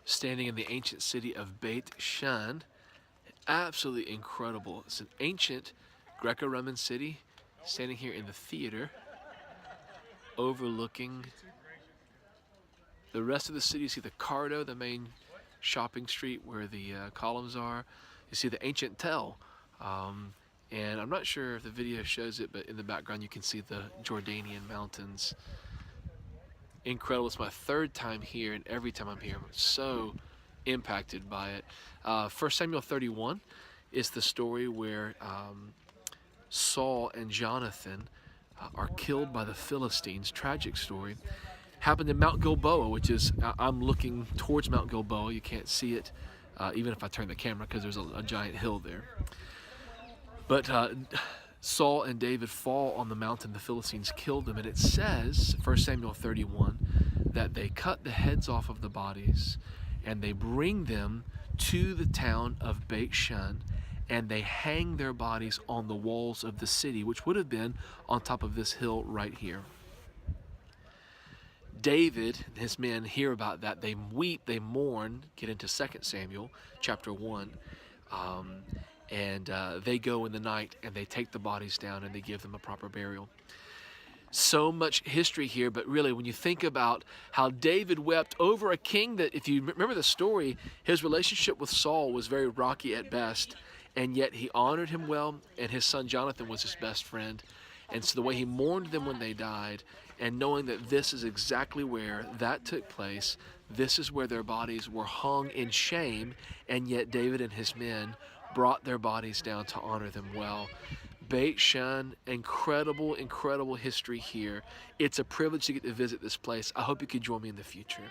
standing in the ancient city of Beit Shan. Absolutely incredible. It's an ancient Greco-Roman city, standing here in the theater, overlooking the rest of the city. You see the Cardo, the main shopping street where the columns are. You see the ancient Tel. And I'm not sure if the video shows it, but in the background you can see the Jordanian mountains. Incredible. It's my third time here, and every time I'm here I'm so impacted by it. 1 Samuel 31 is the story where Saul and Jonathan are killed by the Philistines. Tragic story. Happened in Mount Gilboa, which is, I'm looking towards Mount Gilboa. You can't see it even if I turn the camera, because there's a giant hill there. But Saul and David fall on the mountain. The Philistines killed them, and it says, 1 Samuel 31, that they cut the heads off of the bodies and they bring them to the town of Beit Shan, and they hang their bodies on the walls of the city, which would have been on top of this hill right here. David and his men hear about that. They weep, they mourn, get into 2 Samuel chapter 1. And they go in the night and they take the bodies down and they give them a proper burial. So much history here, but really when you think about how David wept over a king that, if you remember the story, his relationship with Saul was very rocky at best, and yet he honored him well, and his son Jonathan was his best friend. And so the way he mourned them when they died, and knowing that this is exactly where that took place, this is where their bodies were hung in shame, and yet David and his men brought their bodies down to honor them well. Beit Shan, incredible, incredible history here. It's a privilege to get to visit this place. I hope you could join me in the future.